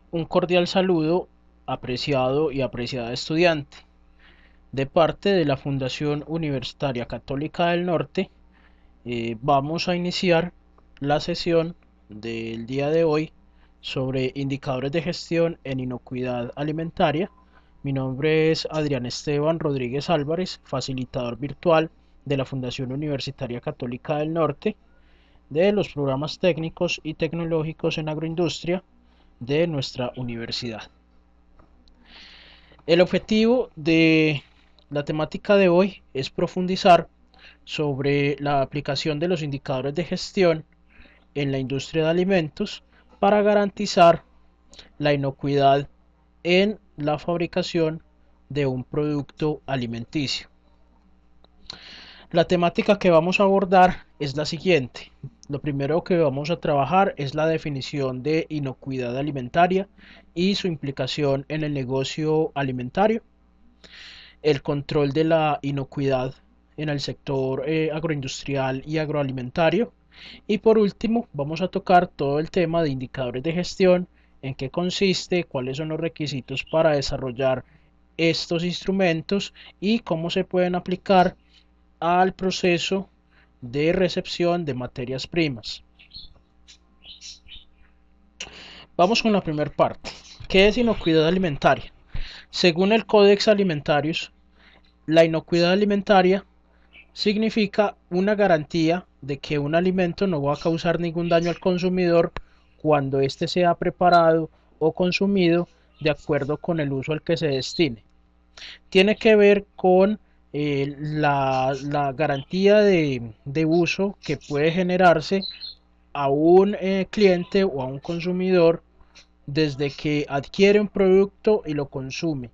Un cordial saludo, apreciado y apreciada estudiante. De parte de la Fundación Universitaria Católica del Norte, vamos a iniciar la sesión del día de hoy sobre indicadores de gestión en inocuidad alimentaria. Mi nombre es Adrián Esteban Rodríguez Álvarez, facilitador virtual de la Fundación Universitaria Católica del Norte, de los programas técnicos y tecnológicos en agroindustria de nuestra universidad. El objetivo de la temática de hoy es profundizar sobre la aplicación de los indicadores de gestión en la industria de alimentos para garantizar la inocuidad en la fabricación de un producto alimenticio. La temática que vamos a abordar es la siguiente. Lo primero que vamos a trabajar es la definición de inocuidad alimentaria y su implicación en el negocio alimentario, el control de la inocuidad en el sector agroindustrial y agroalimentario. Y por último, vamos a tocar todo el tema de indicadores de gestión, en qué consiste, cuáles son los requisitos para desarrollar estos instrumentos y cómo se pueden aplicar al proceso de recepción de materias primas. Vamos con la primera parte. ¿Qué es inocuidad alimentaria? Según el Codex Alimentarius, la inocuidad alimentaria significa una garantía de que un alimento no va a causar ningún daño al consumidor cuando éste sea preparado o consumido de acuerdo con el uso al que se destine. Tiene que ver con la garantía de uso que puede generarse a un cliente o a un consumidor desde que adquiere un producto y lo consume,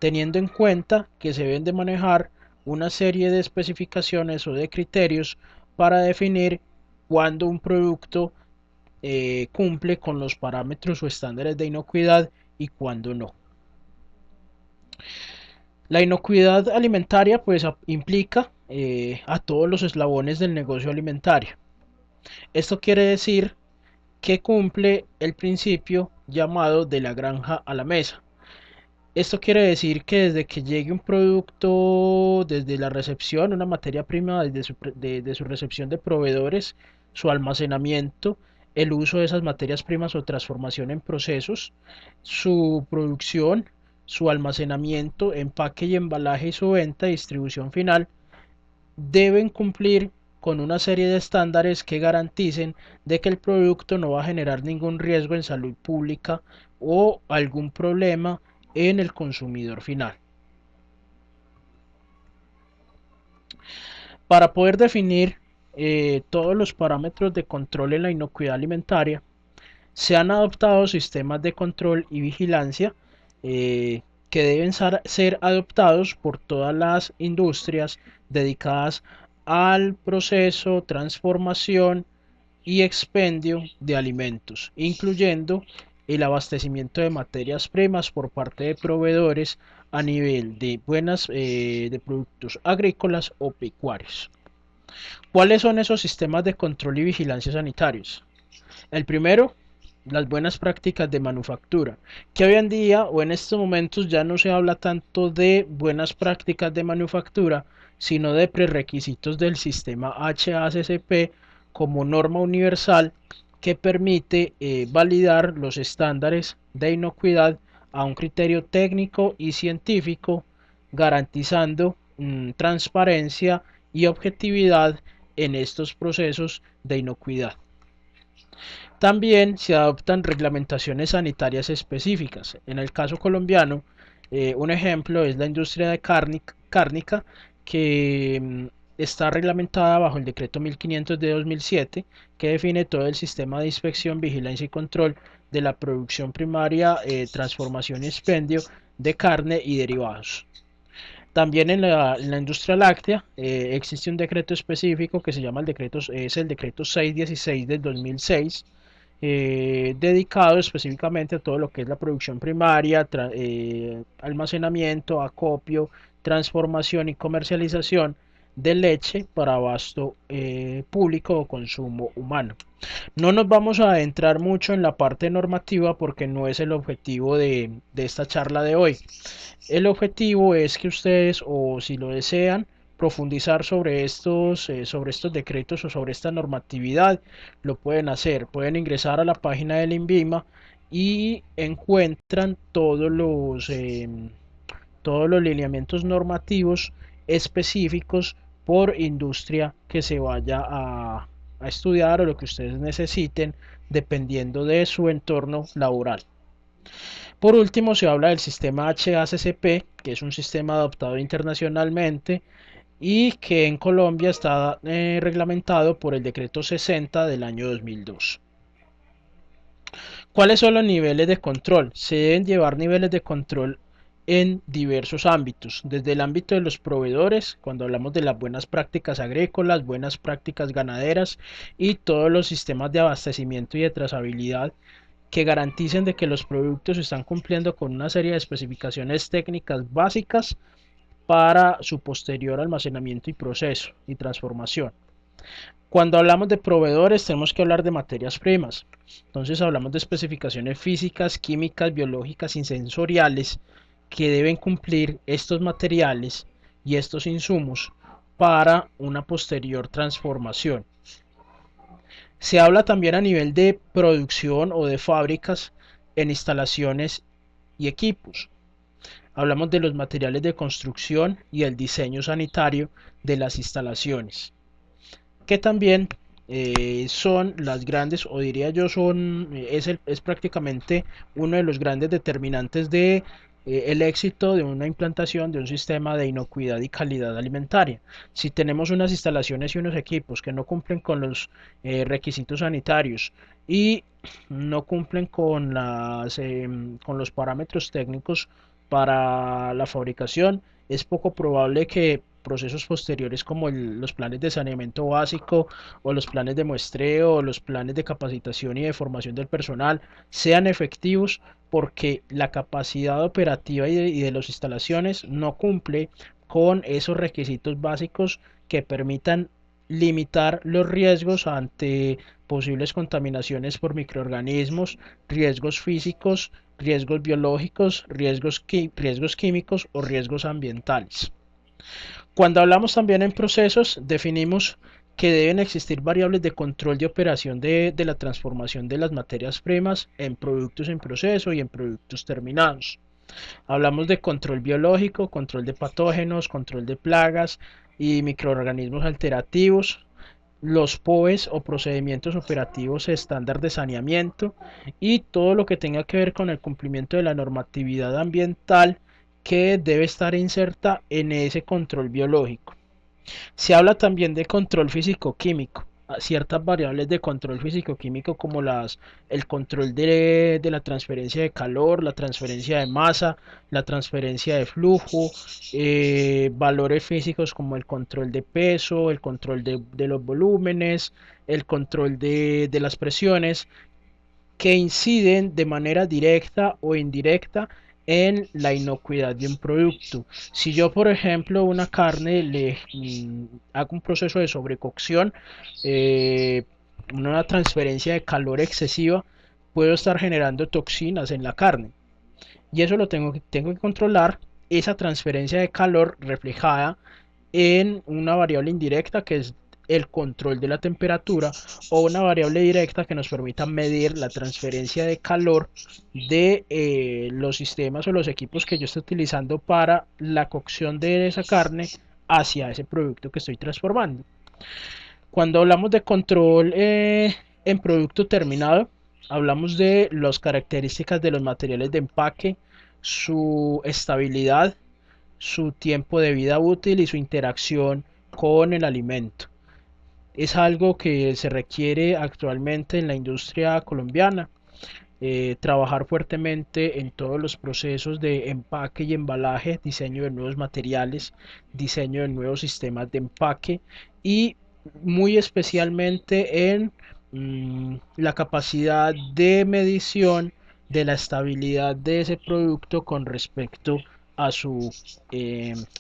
teniendo en cuenta que se deben de manejar una serie de especificaciones o de criterios para definir cuándo un producto cumple con los parámetros o estándares de inocuidad y cuándo no. La inocuidad alimentaria pues implica a todos los eslabones del negocio alimentario. Esto quiere decir que cumple el principio llamado de la granja a la mesa. Esto quiere decir que desde que llegue un producto, desde la recepción, una materia prima, desde su recepción de proveedores, su almacenamiento, el uso de esas materias primas o transformación en procesos, su producción, su almacenamiento, empaque y embalaje y su venta y distribución final, deben cumplir con una serie de estándares que garanticen de que el producto no va a generar ningún riesgo en salud pública o algún problema en el consumidor final. Para poder definir todos los parámetros de control en la inocuidad alimentaria, se han adoptado sistemas de control y vigilancia que deben ser adoptados por todas las industrias dedicadas al proceso, transformación y expendio de alimentos, incluyendo el abastecimiento de materias primas por parte de proveedores a nivel de de productos agrícolas o pecuarios. ¿Cuáles son esos sistemas de control y vigilancia sanitarios? El primero, las buenas prácticas de manufactura, que hoy en día o en estos momentos ya no se habla tanto de buenas prácticas de manufactura, sino de prerequisitos del sistema HACCP como norma universal que permite validar los estándares de inocuidad a un criterio técnico y científico, garantizando transparencia y objetividad en estos procesos de inocuidad. También se adoptan reglamentaciones sanitarias específicas. En el caso colombiano, un ejemplo es la industria de cárnica que está reglamentada bajo el decreto 1500 de 2007 que define todo el sistema de inspección, vigilancia y control de la producción primaria, transformación y expendio de carne y derivados. También en la industria láctea existe un decreto específico que se llama es el decreto 616 del 2006, dedicado específicamente a todo lo que es la producción primaria, almacenamiento, acopio, transformación y comercialización de leche para abasto público o consumo humano. No nos vamos a adentrar mucho en la parte normativa porque no es el objetivo de esta charla de hoy. El objetivo es que ustedes, o si lo desean, profundizar sobre estos decretos o sobre esta normatividad, lo pueden hacer. Pueden ingresar a la página del INVIMA y encuentran todos los lineamientos normativos específicos por industria que se vaya a estudiar o lo que ustedes necesiten dependiendo de su entorno laboral. Por último, se habla del sistema HACCP, que es un sistema adoptado internacionalmente y que en Colombia está reglamentado por el decreto 60 del año 2002. ¿Cuáles son los niveles de control? Se deben llevar niveles de control en diversos ámbitos, desde el ámbito de los proveedores, cuando hablamos de las buenas prácticas agrícolas, buenas prácticas ganaderas y todos los sistemas de abastecimiento y de trazabilidad que garanticen de que los productos están cumpliendo con una serie de especificaciones técnicas básicas para su posterior almacenamiento y proceso y transformación. Cuando hablamos de proveedores tenemos que hablar de materias primas. Entonces hablamos de especificaciones físicas, químicas, biológicas y sensoriales que deben cumplir estos materiales y estos insumos para una posterior transformación. Se habla también a nivel de producción o de fábricas en instalaciones y equipos. Hablamos de los materiales de construcción y el diseño sanitario de las instalaciones, que también son las grandes, o diría yo, es prácticamente uno de los grandes determinantes de el éxito de una implantación de un sistema de inocuidad y calidad alimentaria. Si tenemos unas instalaciones y unos equipos que no cumplen con los requisitos sanitarios y no cumplen con los parámetros técnicos para la fabricación, es poco probable que procesos posteriores como los planes de saneamiento básico o los planes de muestreo o los planes de capacitación y de formación del personal sean efectivos porque la capacidad operativa y de las instalaciones no cumple con esos requisitos básicos que permitan limitar los riesgos ante posibles contaminaciones por microorganismos, riesgos físicos, riesgos biológicos, riesgos químicos o riesgos ambientales. Cuando hablamos también en procesos, definimos que deben existir variables de control de operación de la transformación de las materias primas en productos en proceso y en productos terminados. Hablamos de control biológico, control de patógenos, control de plagas y microorganismos alterativos, los POEs o procedimientos operativos estándar de saneamiento y todo lo que tenga que ver con el cumplimiento de la normatividad ambiental que debe estar inserta en ese control biológico. Se habla también de control físico-químico, ciertas variables de control físico-químico como el control de la transferencia de calor, la transferencia de masa, la transferencia de flujo, valores físicos como el control de peso, el control de los volúmenes, el control de las presiones, que inciden de manera directa o indirecta en la inocuidad de un producto. Si yo, por ejemplo, una carne hago un proceso de sobrecocción, eh, una transferencia de calor excesiva, puedo estar generando toxinas en la carne. Y eso tengo que controlar, esa transferencia de calor reflejada en una variable indirecta que es el control de la temperatura o una variable directa que nos permita medir la transferencia de calor de los sistemas o los equipos que yo estoy utilizando para la cocción de esa carne hacia ese producto que estoy transformando. Cuando hablamos de control en producto terminado, hablamos de las características de los materiales de empaque, su estabilidad, su tiempo de vida útil y su interacción con el alimento. Es algo que se requiere actualmente en la industria colombiana, trabajar fuertemente en todos los procesos de empaque y embalaje, diseño de nuevos materiales, diseño de nuevos sistemas de empaque y muy especialmente en la capacidad de medición de la estabilidad de ese producto con respecto a su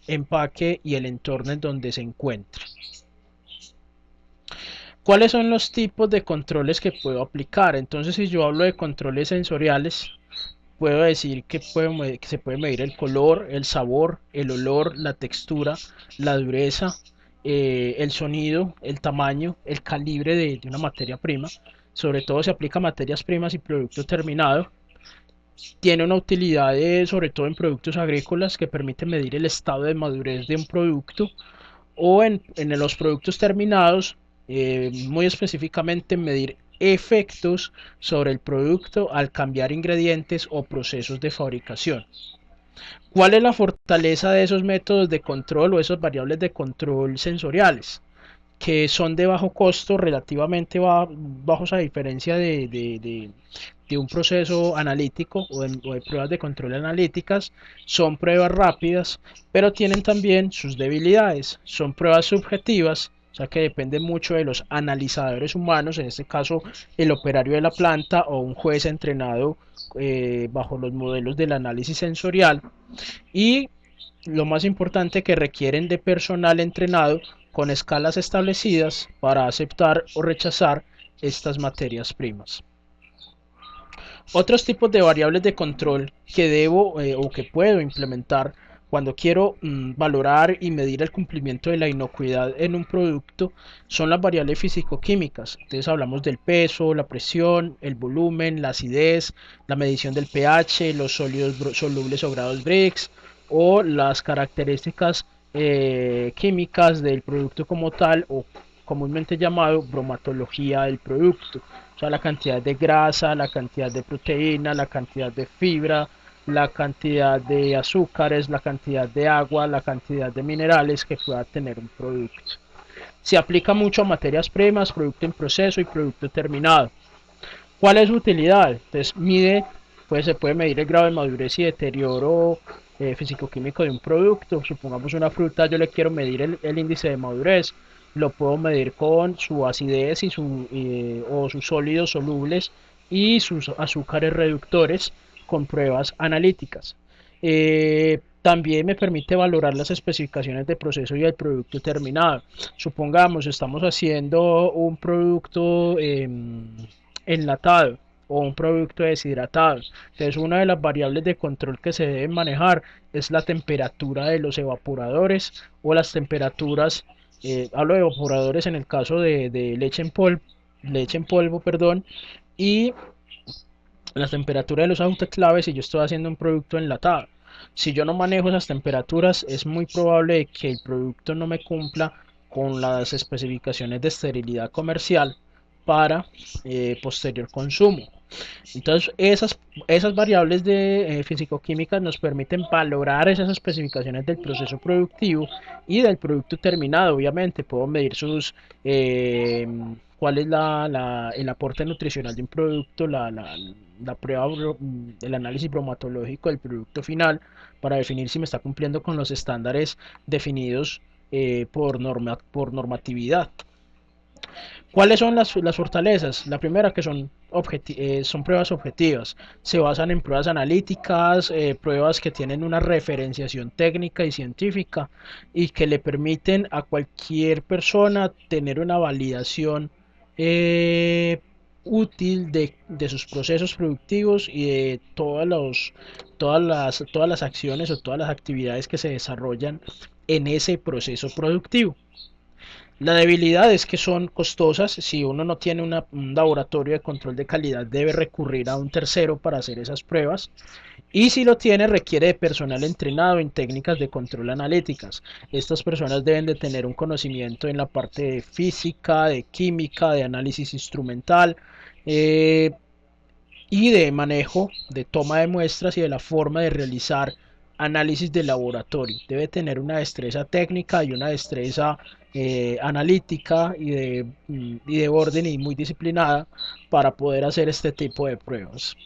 empaque y el entorno en donde se encuentre. ¿Cuáles son los tipos de controles que puedo aplicar? Entonces, si yo hablo de controles sensoriales, puedo decir que, que se puede medir el color, el sabor, el olor, la textura, la dureza, el sonido, el tamaño, el calibre de una materia prima. Sobre todo se aplica a materias primas y producto terminado. Tiene una utilidad sobre todo en productos agrícolas que permite medir el estado de madurez de un producto o en los productos terminados, muy específicamente medir efectos sobre el producto al cambiar ingredientes o procesos de fabricación. ¿Cuál es la fortaleza de esos métodos de control o esos variables de control sensoriales? Que son de bajo costo, relativamente bajos a diferencia de un proceso analítico o de pruebas de control analíticas. Son pruebas rápidas, pero tienen también sus debilidades. Son pruebas subjetivas, o sea que depende mucho de los analizadores humanos, en este caso el operario de la planta o un juez entrenado bajo los modelos del análisis sensorial. Y lo más importante, que requieren de personal entrenado con escalas establecidas para aceptar o rechazar estas materias primas. Otros tipos de variables de control que debo o que puedo implementar cuando quiero valorar y medir el cumplimiento de la inocuidad en un producto son las variables físico-químicas. Entonces hablamos del peso, la presión, el volumen, la acidez, la medición del pH, los sólidos solubles o grados Brix, o las características químicas del producto como tal, o comúnmente llamado bromatología del producto. O sea, la cantidad de grasa, la cantidad de proteína, la cantidad de fibra, la cantidad de azúcares, la cantidad de agua, la cantidad de minerales que pueda tener un producto. Se aplica mucho a materias primas, producto en proceso y producto terminado. ¿Cuál es su utilidad? Entonces pues se puede medir el grado de madurez y deterioro físico-químico de un producto. Supongamos una fruta, yo le quiero medir el índice de madurez, lo puedo medir con su acidez o sus sólidos solubles y sus azúcares reductores con pruebas analíticas. También me permite valorar las especificaciones de proceso y el producto terminado. Supongamos, estamos haciendo un producto enlatado o un producto deshidratado. Entonces, una de las variables de control que se deben manejar es la temperatura de los evaporadores o las temperaturas. Hablo de evaporadores en el caso de leche en polvo, perdón, y la temperatura de los autoclaves si yo estoy haciendo un producto enlatado. Si yo no manejo esas temperaturas, es muy probable que el producto no me cumpla con las especificaciones de esterilidad comercial para posterior consumo. Entonces, esas variables de físico-químicas nos permiten valorar esas especificaciones del proceso productivo y del producto terminado. Obviamente, puedo medir cuál es el aporte nutricional de un producto, la prueba, el análisis bromatológico del producto final para definir si me está cumpliendo con los estándares definidos por normatividad. ¿Cuáles son las fortalezas? La primera, que son pruebas objetivas. Se basan en pruebas analíticas, pruebas que tienen una referenciación técnica y científica y que le permiten a cualquier persona tener una validación eh, útil de sus procesos productivos y de todas las acciones o todas las actividades que se desarrollan en ese proceso productivo. La debilidad es que son costosas. Si uno no tiene un laboratorio de control de calidad, debe recurrir a un tercero para hacer esas pruebas. Y si lo tiene, requiere de personal entrenado en técnicas de control analíticas. Estas personas deben de tener un conocimiento en la parte de física, de química, de análisis instrumental, eh, y de manejo, de toma de muestras y de la forma de realizar análisis de laboratorio. Debe tener una destreza técnica y una destreza analítica y de orden y muy disciplinada para poder hacer este tipo de pruebas.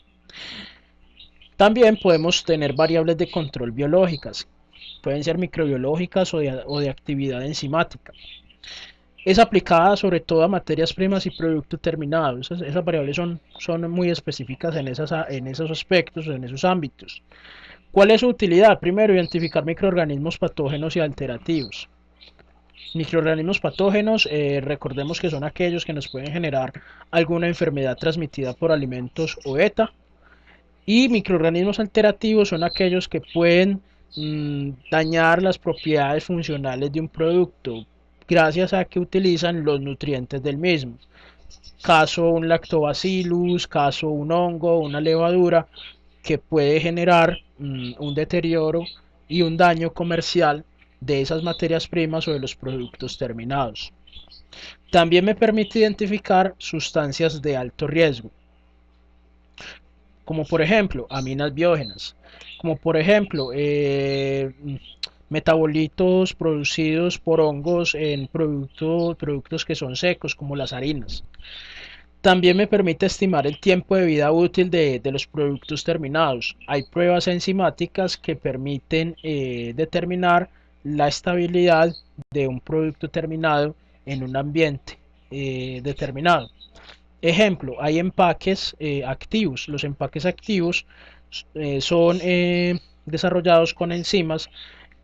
También podemos tener variables de control biológicas. Pueden ser microbiológicas o de actividad enzimática. Es aplicada sobre todo a materias primas y productos terminados. Esas variables son muy específicas en esos aspectos, en esos ámbitos. ¿Cuál es su utilidad? Primero, identificar microorganismos patógenos y alterativos. Microorganismos patógenos, recordemos que son aquellos que nos pueden generar alguna enfermedad transmitida por alimentos o ETA. Y microorganismos alterativos son aquellos que pueden dañar las propiedades funcionales de un producto gracias a que utilizan los nutrientes del mismo. Caso un lactobacillus, caso un hongo, una levadura que puede generar un deterioro y un daño comercial de esas materias primas o de los productos terminados. También me permite identificar sustancias de alto riesgo, como por ejemplo aminas biógenas, como por ejemplo metabolitos producidos por hongos en productos que son secos, como las harinas. También me permite estimar el tiempo de vida útil de los productos terminados. Hay pruebas enzimáticas que permiten determinar la estabilidad de un producto terminado en un ambiente determinado. Ejemplo, hay empaques activos. Los empaques activos son desarrollados con enzimas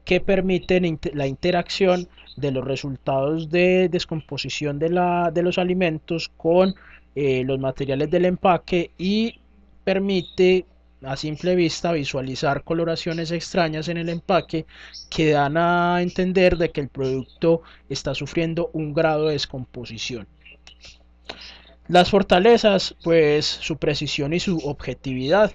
que permiten la interacción de los resultados de descomposición de los alimentos con los materiales del empaque y permite a simple vista visualizar coloraciones extrañas en el empaque que dan a entender de que el producto está sufriendo un grado de descomposición. Las fortalezas, pues su precisión y su objetividad.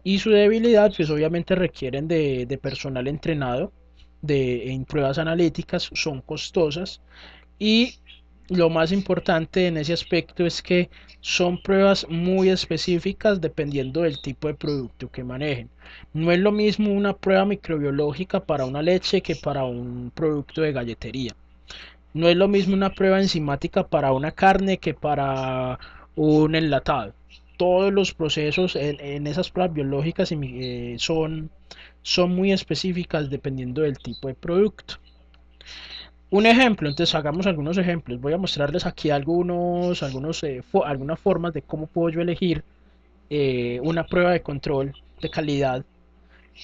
Y su debilidad, pues obviamente requieren de personal entrenado, en pruebas analíticas, son costosas. Y lo más importante en ese aspecto es que son pruebas muy específicas dependiendo del tipo de producto que manejen. No es lo mismo una prueba microbiológica para una leche que para un producto de galletería. No es lo mismo una prueba enzimática para una carne que para un enlatado. Todos los procesos en esas pruebas biológicas son muy específicas dependiendo del tipo de producto. Un ejemplo, entonces hagamos algunos ejemplos. Voy a mostrarles aquí algunas formas de cómo puedo yo elegir una prueba de control de calidad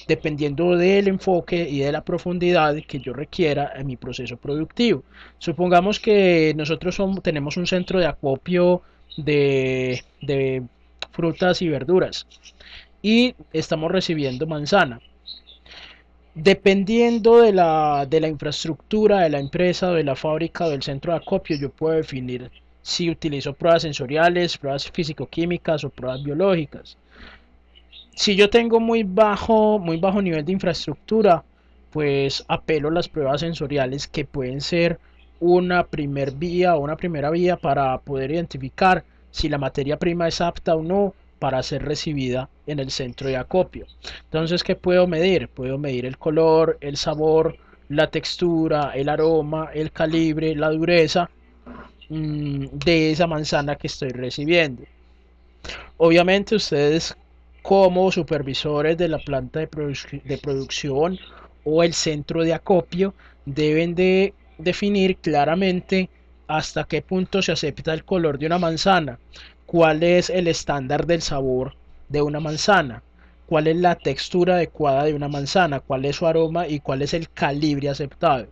dependiendo del enfoque y de la profundidad que yo requiera en mi proceso productivo. Supongamos que nosotros tenemos un centro de acopio de frutas y verduras y estamos recibiendo manzana. Dependiendo de la infraestructura de la empresa, de la fábrica o del centro de acopio, yo puedo definir si utilizo pruebas sensoriales, pruebas físico-químicas o pruebas biológicas. Si yo tengo muy bajo nivel de infraestructura, pues apelo a las pruebas sensoriales que pueden ser una primer vía o una primera vía para poder identificar si la materia prima es apta o no para ser recibida en el centro de acopio. Entonces, ¿qué puedo medir? Puedo medir el color, el sabor, la textura, el aroma, el calibre, la dureza de esa manzana que estoy recibiendo. Obviamente ustedes como supervisores de la planta de producción o el centro de acopio deben de definir claramente hasta qué punto se acepta el color de una manzana, cuál es el estándar del sabor de una manzana, cuál es la textura adecuada de una manzana, cuál es su aroma y cuál es el calibre aceptado.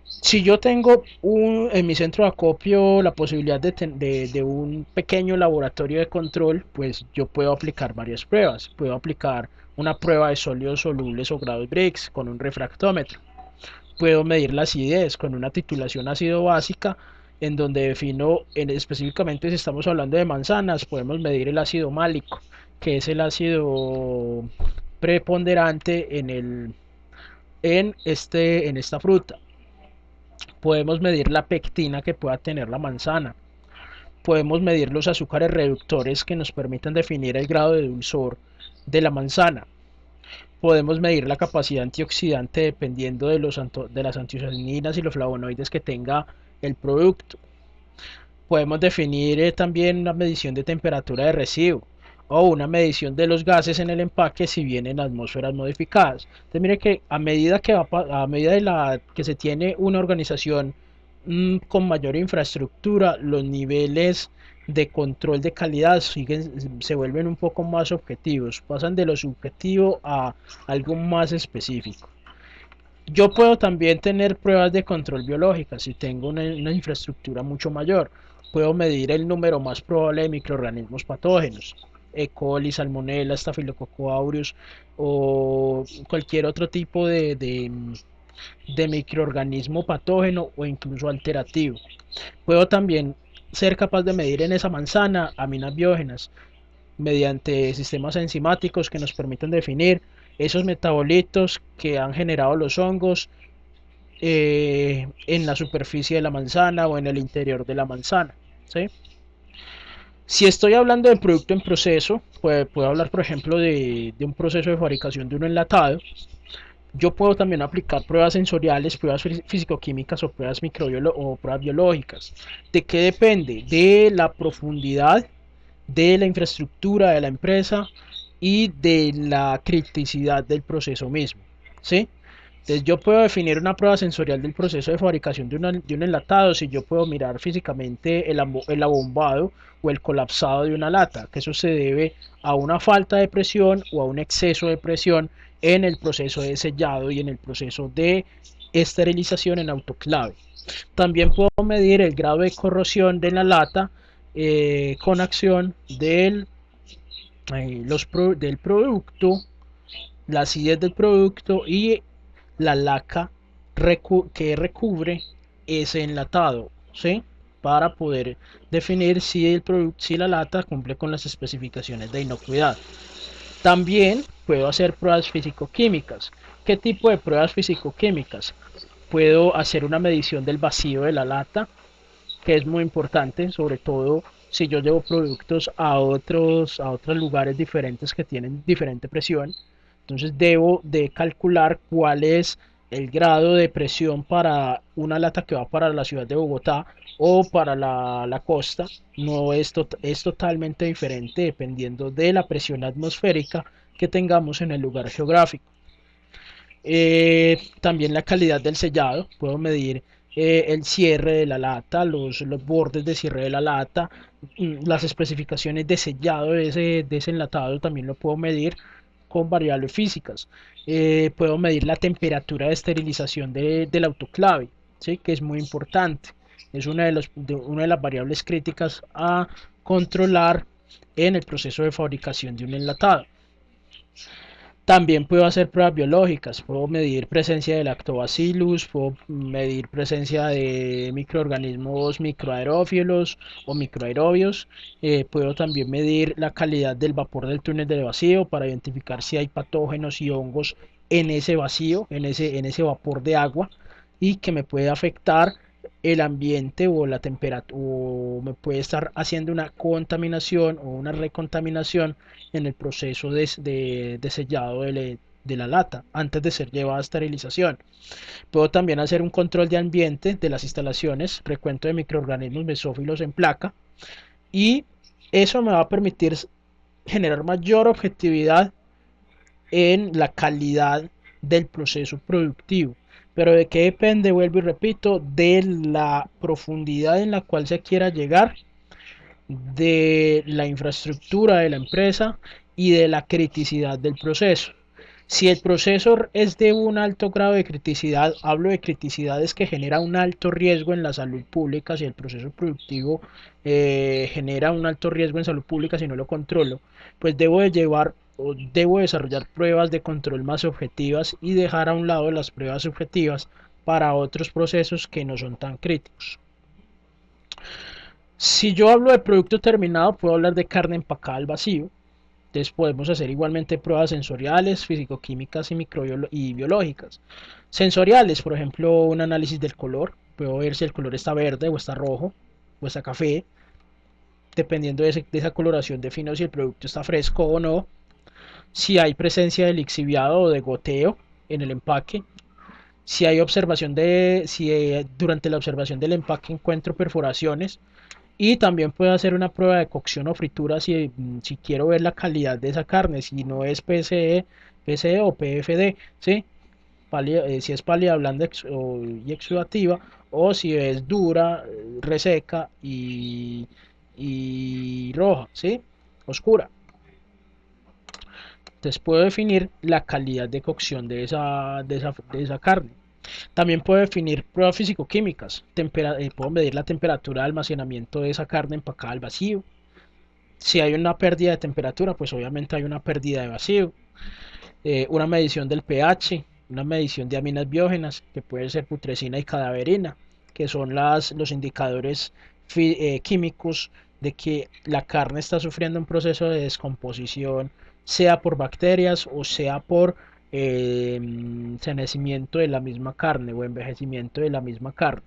Si yo tengo en mi centro de acopio la posibilidad de un pequeño laboratorio de control, pues yo puedo aplicar varias pruebas. Puedo aplicar una prueba de sólidos solubles o grados Brix con un refractómetro. Puedo medir la acidez con una titulación ácido básica en donde defino específicamente si estamos hablando de manzanas, podemos medir el ácido málico, que es el ácido preponderante en esta fruta. Podemos medir la pectina que pueda tener la manzana. Podemos medir los azúcares reductores que nos permitan definir el grado de dulzor de la manzana. Podemos medir la capacidad antioxidante dependiendo de las antiocianinas y los flavonoides que tenga el producto. Podemos definir también una medición de temperatura de residuo o una medición de los gases en el empaque si vienen atmósferas modificadas. Entonces mire que a medida que se tiene una organización con mayor infraestructura, los niveles de control de calidad se vuelven un poco más objetivos, pasan de lo subjetivo a algo más específico. Yo puedo también tener pruebas de control biológica si tengo una infraestructura mucho mayor. Puedo medir el número más probable de microorganismos patógenos, E. coli, Salmonella, Staphylococcus aureus o cualquier otro tipo de microorganismo patógeno o incluso alterativo. Puedo también ser capaz de medir en esa manzana aminas biógenas mediante sistemas enzimáticos que nos permiten definir esos metabolitos que han generado los hongos en la superficie de la manzana o en el interior de la manzana. ¿Sí? Si estoy hablando de producto en proceso, pues puedo hablar, por ejemplo, de un proceso de fabricación de un enlatado. Yo puedo también aplicar pruebas sensoriales, pruebas físico-químicas o pruebas o pruebas biológicas. ¿De qué depende? De la profundidad de la infraestructura de la empresa y de la criticidad del proceso mismo. ¿Sí? Entonces yo puedo definir una prueba sensorial del proceso de fabricación de un enlatado si yo puedo mirar físicamente el abombado o el colapsado de una lata, que eso se debe a una falta de presión o a un exceso de presión en el proceso de sellado y en el proceso de esterilización en autoclave. También puedo medir el grado de corrosión de la lata con acción del producto, la acidez del producto y la laca que recubre ese enlatado, ¿sí? Para poder definir si la lata cumple con las especificaciones de inocuidad. También puedo hacer pruebas físico-químicas. ¿Qué tipo de pruebas físico-químicas? Puedo hacer una medición del vacío de la lata, que es muy importante, sobre todo si yo llevo productos a otros lugares diferentes que tienen diferente presión. Entonces debo de calcular cuál es el grado de presión para una lata que va para la ciudad de Bogotá o para la costa. No es totalmente diferente dependiendo de la presión atmosférica que tengamos en el lugar geográfico. También la calidad del sellado, puedo medir el cierre de la lata, los bordes de cierre de la lata, las especificaciones de sellado de ese enlatado también lo puedo medir con variables físicas. Puedo medir la temperatura de esterilización del autoclave, ¿sí? Que es muy importante. Es una de las variables críticas a controlar en el proceso de fabricación de un enlatado. También puedo hacer pruebas biológicas, puedo medir presencia de lactobacillus, puedo medir presencia de microorganismos microaerófilos o microaerobios, puedo también medir la calidad del vapor del túnel de vacío para identificar si hay patógenos y hongos en ese vacío, en ese vapor de agua y que me puede afectar el ambiente o la temperatura o me puede estar haciendo una contaminación o una recontaminación en el proceso de sellado de la lata antes de ser llevada a esterilización. Puedo también hacer un control de ambiente de las instalaciones, recuento de microorganismos mesófilos en placa y eso me va a permitir generar mayor objetividad en la calidad del proceso productivo. Pero de qué depende, vuelvo y repito, de la profundidad en la cual se quiera llegar, de la infraestructura de la empresa y de la criticidad del proceso. Si el proceso es de un alto grado de criticidad, hablo de criticidades que genera un alto riesgo en la salud pública, si el proceso productivo genera un alto riesgo en salud pública si no lo controlo, pues debo de llevar o debo desarrollar pruebas de control más objetivas y dejar a un lado las pruebas subjetivas para otros procesos que no son tan críticos. Si yo hablo de producto terminado, puedo hablar de carne empacada al vacío. Entonces podemos hacer igualmente pruebas sensoriales, físico-químicas y biológicas. Sensoriales, por ejemplo, un análisis del color. Puedo ver si el color está verde o está rojo o está café. Dependiendo de esa coloración defino si el producto está fresco o no. Si hay presencia de lixiviado o de goteo en el empaque. Si hay observación si durante la observación del empaque encuentro perforaciones. Y también puedo hacer una prueba de cocción o fritura si quiero ver la calidad de esa carne, si no es PCE o PFD, ¿sí? Si es pálida, blanda y exudativa, o si es dura, reseca y roja, ¿sí? Oscura. Entonces puedo definir la calidad de cocción de esa carne. También puedo definir pruebas físico-químicas. Puedo medir la temperatura de almacenamiento de esa carne empacada al vacío. Si hay una pérdida de temperatura, pues obviamente hay una pérdida de vacío. Una medición del pH, una medición de aminas biógenas, que puede ser putrescina y cadaverina, que son los indicadores químicos de que la carne está sufriendo un proceso de descomposición, sea por bacterias o sea por envejecimiento de la misma carne o envejecimiento de la misma carne.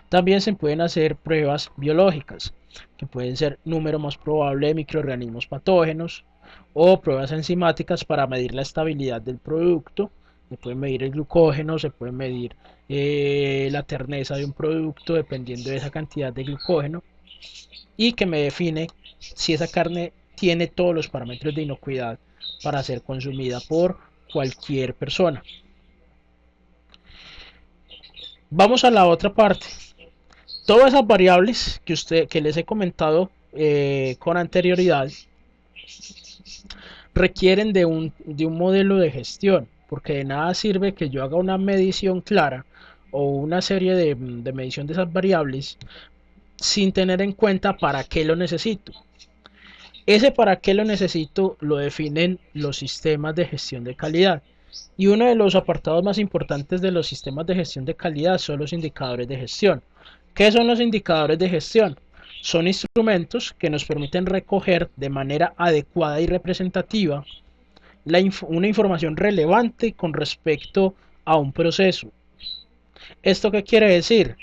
También se pueden hacer pruebas biológicas, que pueden ser número más probable de microorganismos patógenos, o pruebas enzimáticas para medir la estabilidad del producto. Se puede medir el glucógeno, se puede medir la terneza de un producto dependiendo de esa cantidad de glucógeno, y que me define si esa carne tiene todos los parámetros de inocuidad para ser consumida por cualquier persona. Vamos a la otra parte. Todas esas variables que les he comentado con anterioridad requieren de un modelo de gestión, porque de nada sirve que yo haga una medición clara o una serie de medición de esas variables sin tener en cuenta para qué lo necesito. Ese para qué lo necesito lo definen los sistemas de gestión de calidad. Y uno de los apartados más importantes de los sistemas de gestión de calidad son los indicadores de gestión. ¿Qué son los indicadores de gestión? Son instrumentos que nos permiten recoger de manera adecuada y representativa una información relevante con respecto a un proceso. ¿Esto qué quiere decir?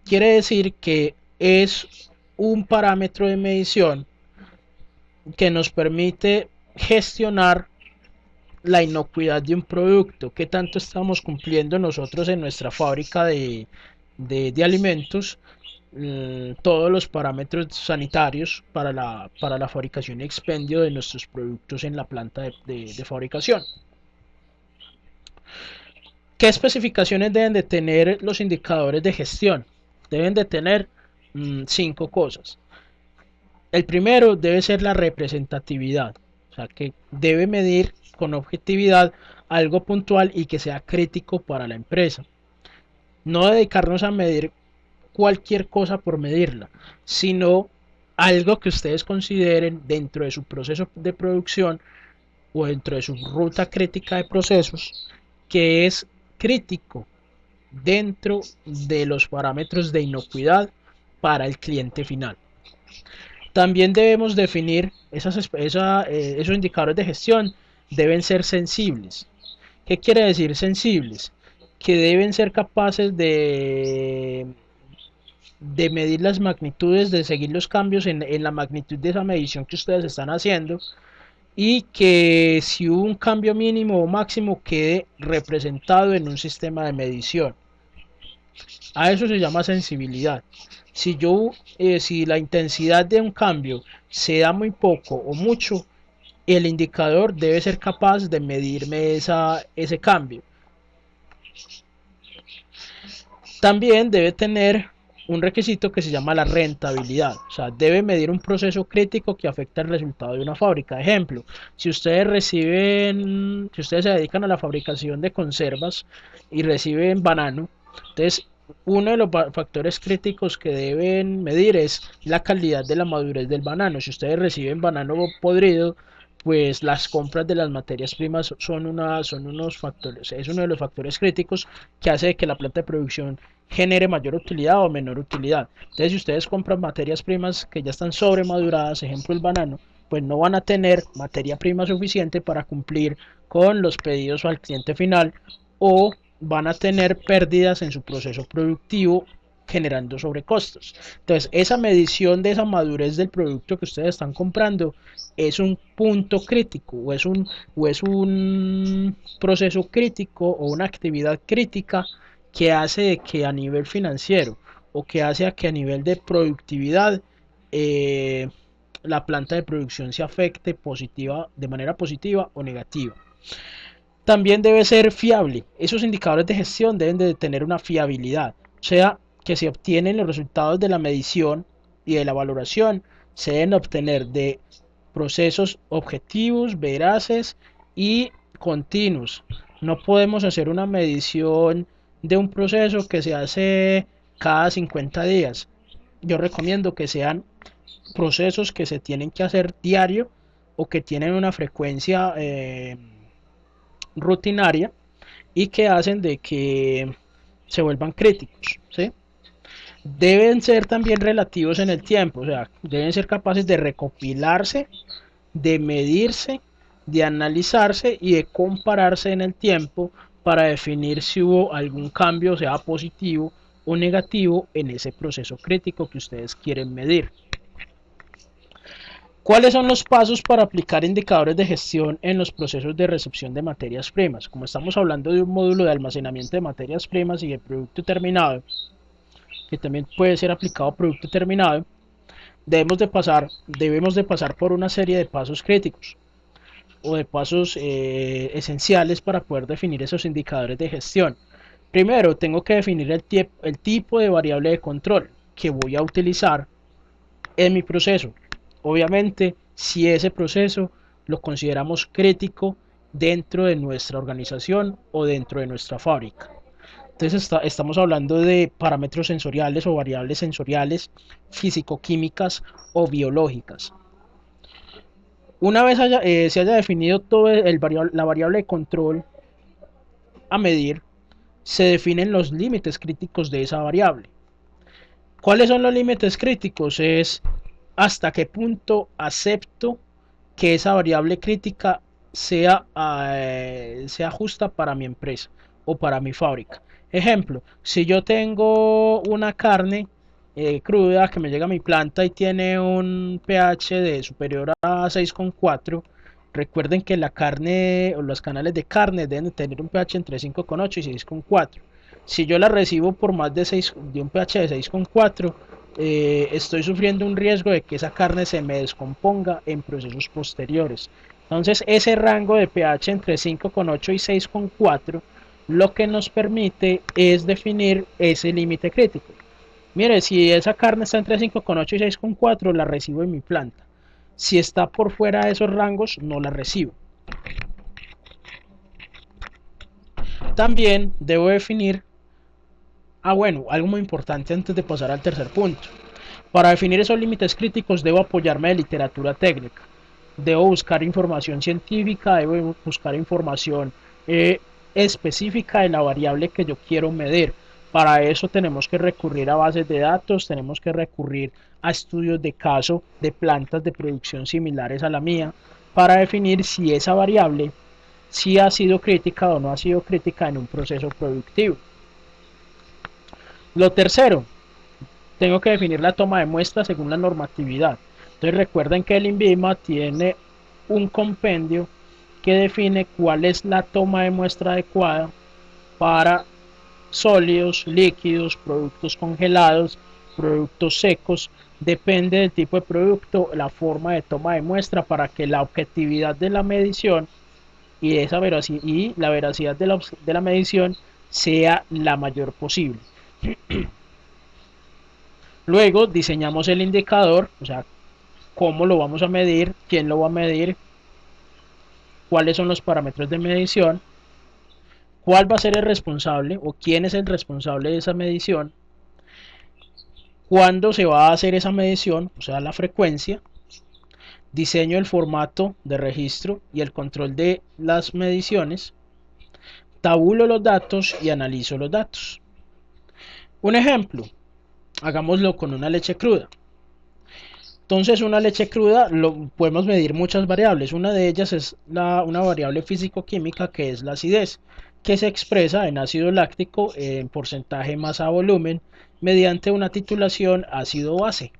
Quiere decir que es un parámetro de medición que nos permite gestionar la inocuidad de un producto, qué tanto estamos cumpliendo nosotros en nuestra fábrica de alimentos, todos los parámetros sanitarios para la fabricación y expendio de nuestros productos en la planta de fabricación. ¿Qué especificaciones deben de tener los indicadores de gestión? Deben de tener 5 cosas. El primero debe ser la representatividad, o sea que debe medir con objetividad algo puntual y que sea crítico para la empresa. No dedicarnos a medir cualquier cosa por medirla, sino algo que ustedes consideren dentro de su proceso de producción o dentro de su ruta crítica de procesos que es crítico dentro de los parámetros de inocuidad para el cliente final. También debemos definir esos indicadores de gestión deben ser sensibles. ¿Qué quiere decir sensibles? Que deben ser capaces de medir las magnitudes, de seguir los cambios en la magnitud de esa medición que ustedes están haciendo, y que si hubo un cambio mínimo o máximo quede representado en un sistema de medición. A eso se llama sensibilidad. Si la intensidad de un cambio se da muy poco o mucho, el indicador debe ser capaz de medirme ese cambio. También debe tener un requisito que se llama la rentabilidad, o sea, debe medir un proceso crítico que afecta el resultado de una fábrica. Ejemplo, si ustedes se dedican a la fabricación de conservas y reciben banano, entonces uno de los factores críticos que deben medir es la calidad de la madurez del banano. Si ustedes reciben banano podrido, pues las compras de las materias primas son unos factores, es uno de los factores críticos que hace que la planta de producción genere mayor utilidad o menor utilidad. Entonces, si ustedes compran materias primas que ya están sobremaduradas, ejemplo el banano, pues no van a tener materia prima suficiente para cumplir con los pedidos al cliente final, o van a tener pérdidas en su proceso productivo generando sobrecostos. Entonces, esa medición de esa madurez del producto que ustedes están comprando es un punto crítico o es un proceso crítico o una actividad crítica que hace que a nivel financiero o que hace a que a nivel de productividad la planta de producción se afecte de manera positiva o negativa. También debe ser fiable. Esos indicadores de gestión deben de tener una fiabilidad, o sea, que se obtienen los resultados de la medición y de la valoración se deben obtener de procesos objetivos, veraces y continuos. No podemos hacer una medición de un proceso que se hace cada 50 días. Yo recomiendo que sean procesos que se tienen que hacer diario o que tienen una frecuencia rutinaria y que hacen de que se vuelvan críticos, ¿sí? Deben ser también relativos en el tiempo, o sea, deben ser capaces de recopilarse, de medirse, de analizarse y de compararse en el tiempo para definir si hubo algún cambio, sea positivo o negativo, en ese proceso crítico que ustedes quieren medir. ¿Cuáles son los pasos para aplicar indicadores de gestión en los procesos de recepción de materias primas? Como estamos hablando de un módulo de almacenamiento de materias primas y de producto terminado, que también puede ser aplicado a producto terminado, debemos de pasar por una serie de pasos críticos o de pasos esenciales para poder definir esos indicadores de gestión. Primero, tengo que definir el tipo de variable de control que voy a utilizar en mi proceso. Obviamente, si ese proceso lo consideramos crítico dentro de nuestra organización o dentro de nuestra fábrica. Entonces estamos hablando de parámetros sensoriales o variables sensoriales, físico-químicas o biológicas. Una vez se haya definido todo la variable de control a medir, se definen los límites críticos de esa variable. ¿Cuáles son los límites críticos? Es hasta qué punto acepto que esa variable crítica sea justa para mi empresa o para mi fábrica. Ejemplo, si yo tengo una carne cruda que me llega a mi planta y tiene un pH de superior a 6,4, recuerden que la carne o los canales de carne deben tener un pH entre 5,8 y 6,4. Si yo la recibo por más de un pH de 6,4, estoy sufriendo un riesgo de que esa carne se me descomponga en procesos posteriores. Entonces ese rango de pH entre 5,8 y 6,4 lo que nos permite es definir ese límite crítico. Mire, si esa carne está entre 5,8 y 6,4 la recibo en mi planta. Si está por fuera de esos rangos no la recibo. También debo definir, bueno, algo muy importante antes de pasar al tercer punto. Para definir esos límites críticos debo apoyarme de literatura técnica. Debo buscar información científica, debo buscar información específica de la variable que yo quiero medir. Para eso tenemos que recurrir a bases de datos, tenemos que recurrir a estudios de caso de plantas de producción similares a la mía para definir si esa variable si ha sido crítica o no ha sido crítica en un proceso productivo. Lo tercero, tengo que definir la toma de muestra según la normatividad. Entonces recuerden que el INVIMA tiene un compendio que define cuál es la toma de muestra adecuada para sólidos, líquidos, productos congelados, productos secos. Depende del tipo de producto, la forma de toma de muestra para que la objetividad de la medición y la veracidad de la medición sea la mayor posible. Luego diseñamos el indicador, o sea, cómo lo vamos a medir, quién lo va a medir, cuáles son los parámetros de medición, cuál va a ser el responsable o quién es el responsable de esa medición, cuándo se va a hacer esa medición, o sea, la frecuencia, diseño el formato de registro y el control de las mediciones, tabulo los datos y analizo los datos. Un ejemplo, hagámoslo con una leche cruda. Entonces una leche cruda podemos medir muchas variables. Una de ellas es una variable físico-química que es la acidez, que se expresa en ácido láctico en porcentaje masa volumen mediante una titulación ácido-base.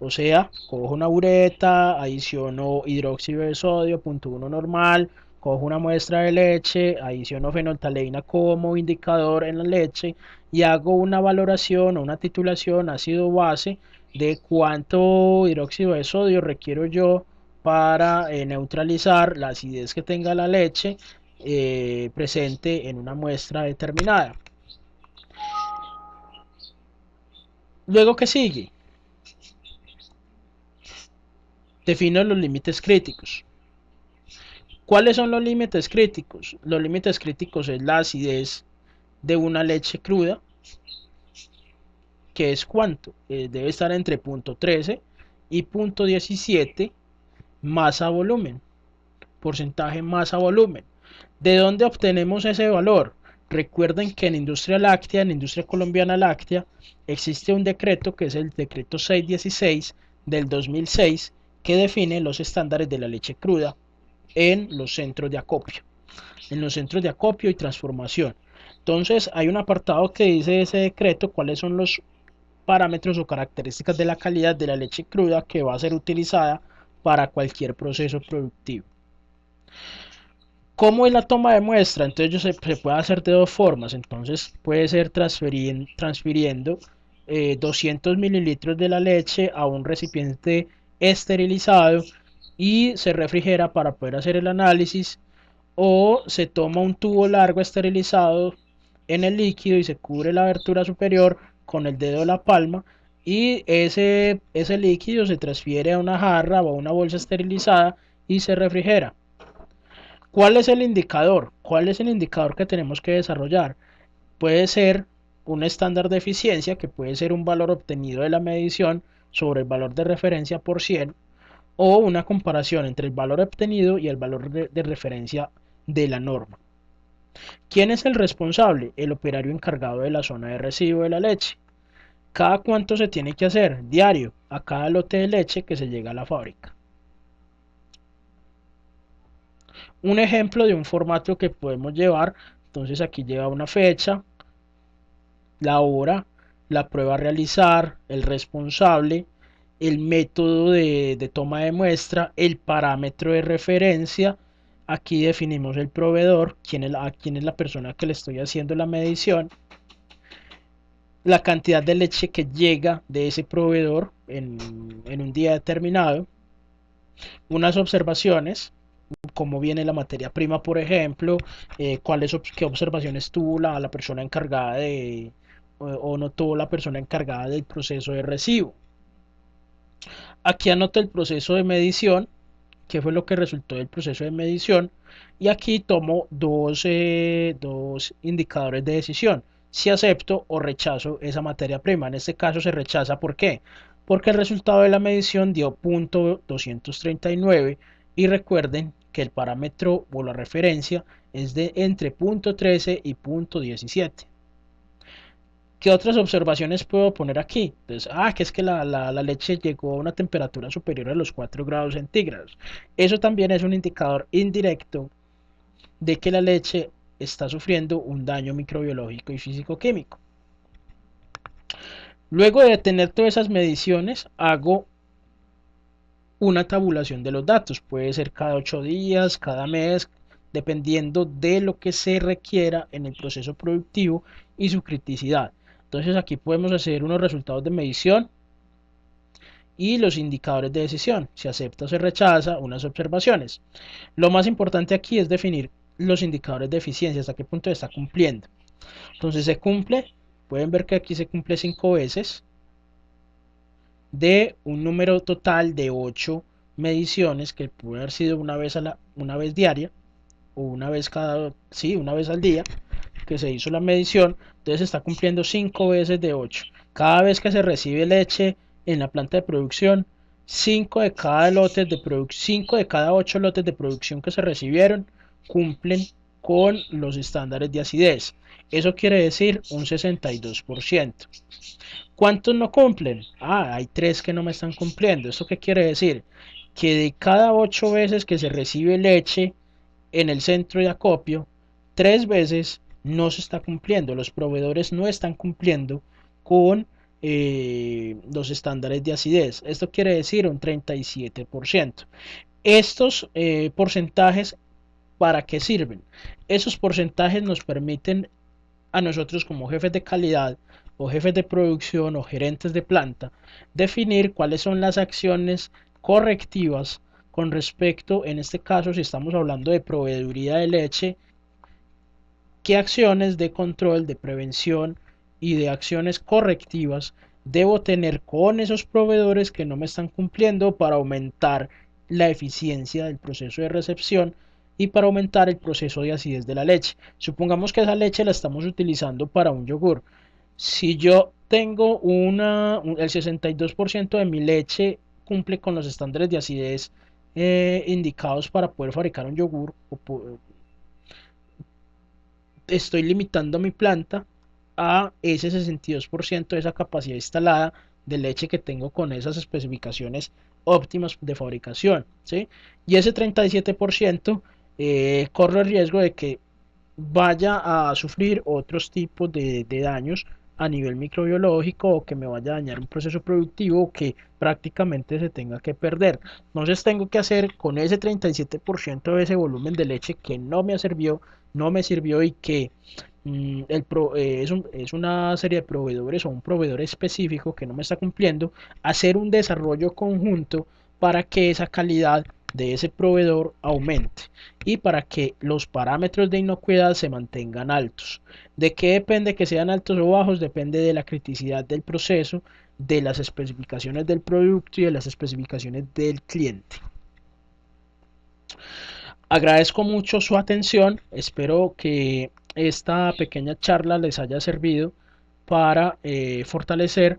O sea, cojo una bureta, adiciono hidróxido de sodio, 0.1 normal, cojo una muestra de leche, adiciono fenolftaleína como indicador en la leche y hago una valoración o una titulación ácido-base de cuánto hidróxido de sodio requiero yo para neutralizar la acidez que tenga la leche presente en una muestra determinada. Luego, ¿qué sigue? Defino los límites críticos. ¿Cuáles son los límites críticos? Los límites críticos es la acidez de una leche cruda, que es cuánto, debe estar entre punto 13 y punto 17 masa volumen, porcentaje masa volumen. ¿De dónde obtenemos ese valor? Recuerden que en industria láctea, en industria colombiana láctea, existe un decreto que es el decreto 616 del 2006 que define los estándares de la leche cruda en los centros de acopio, y transformación. Entonces hay un apartado que dice ese decreto cuáles son los parámetros o características de la calidad de la leche cruda que va a ser utilizada para cualquier proceso productivo. ¿Cómo es la toma de muestra? Entonces se puede hacer de dos formas. Entonces puede ser transfiriendo 200 mililitros de la leche a un recipiente esterilizado y se refrigera para poder hacer el análisis, o se toma un tubo largo esterilizado en el líquido y se cubre la abertura superior con el dedo de la palma, y ese líquido se transfiere a una jarra o a una bolsa esterilizada y se refrigera. ¿Cuál es el indicador? ¿Cuál es el indicador que tenemos que desarrollar? Puede ser un estándar de eficiencia, que puede ser un valor obtenido de la medición sobre el valor de referencia por 100, o una comparación entre el valor obtenido y el valor de referencia de la norma. ¿Quién es el responsable? El operario encargado de la zona de recibo de la leche. ¿Cada cuánto se tiene que hacer? Diario, a cada lote de leche que se llega a la fábrica. Un ejemplo de un formato que podemos llevar, entonces aquí lleva una fecha, la hora, la prueba a realizar, el responsable, el método de toma de muestra, el parámetro de referencia. Aquí definimos el proveedor, quién es la persona que le estoy haciendo la medición, la cantidad de leche que llega de ese proveedor en un día determinado, unas observaciones, cómo viene la materia prima, por ejemplo, qué observaciones tuvo la persona encargada o no tuvo la persona encargada del proceso de recibo. Aquí anoto el proceso de medición, qué fue lo que resultó del proceso de medición, y aquí tomo dos indicadores de decisión: si acepto o rechazo esa materia prima. En este caso se rechaza. ¿Por qué? Porque el resultado de la medición dio punto 239, y recuerden que el parámetro o la referencia es de entre punto 13 y punto 17. ¿Qué otras observaciones puedo poner aquí? Entonces, que es que la leche llegó a una temperatura superior a los 4 grados centígrados. Eso también es un indicador indirecto de que la leche está sufriendo un daño microbiológico y físico-químico. Luego de tener todas esas mediciones, hago una tabulación de los datos. Puede ser cada 8 días, cada mes, dependiendo de lo que se requiera en el proceso productivo y su criticidad. Entonces aquí podemos hacer unos resultados de medición y los indicadores de decisión: si acepta o se rechaza, unas observaciones. Lo más importante aquí es definir los indicadores de eficiencia, hasta qué punto está cumpliendo. Entonces se cumple, pueden ver que aquí se cumple 5 veces de un número total de 8 mediciones, que puede haber sido una vez diaria, o una vez una vez al día que se hizo la medición. Entonces está cumpliendo 5 veces de 8. Cada vez que se recibe leche en la planta de producción, 5 de cada 8 lotes de producción que se recibieron cumplen con los estándares de acidez. Eso quiere decir un 62%. ¿Cuántos no cumplen? Hay 3 que no me están cumpliendo. ¿Esto qué quiere decir? Que de cada 8 veces que se recibe leche en el centro de acopio, 3 veces no se está cumpliendo. Los proveedores no están cumpliendo con los estándares de acidez. Esto quiere decir un 37%. Estos porcentajes, ¿para qué sirven? Esos porcentajes nos permiten a nosotros, como jefes de calidad o jefes de producción o gerentes de planta, definir cuáles son las acciones correctivas con respecto, en este caso si estamos hablando de proveeduría de leche, qué acciones de control, de prevención y de acciones correctivas debo tener con esos proveedores que no me están cumpliendo para aumentar la eficiencia del proceso de recepción y para aumentar el proceso de acidez de la leche. Supongamos que esa leche la estamos utilizando para un yogur. Si yo tengo el 62% de mi leche cumple con los estándares de acidez indicados para poder fabricar un yogur, estoy limitando mi planta a ese 62% de esa capacidad instalada de leche que tengo con esas especificaciones óptimas de fabricación, ¿sí? Y ese 37% corre el riesgo de que vaya a sufrir otros tipos de daños a nivel microbiológico o que me vaya a dañar un proceso productivo que prácticamente se tenga que perder. Entonces tengo que hacer con ese 37% de ese volumen de leche que no me sirvió y que es una serie de proveedores o un proveedor específico que no me está cumpliendo, hacer un desarrollo conjunto para que esa calidad de ese proveedor aumente y para que los parámetros de inocuidad se mantengan altos. ¿De qué depende que sean altos o bajos? Depende de la criticidad del proceso, de las especificaciones del producto y de las especificaciones del cliente. Agradezco mucho su atención, espero que esta pequeña charla les haya servido para fortalecer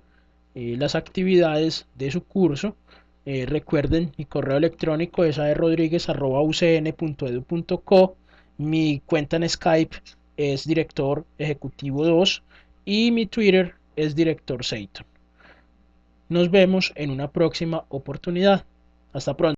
las actividades de su curso. Recuerden, mi correo electrónico es arodriguez@ucn.edu.co, mi cuenta en Skype es director ejecutivo 2 y mi Twitter es director Seiton. Nos vemos en una próxima oportunidad. Hasta pronto.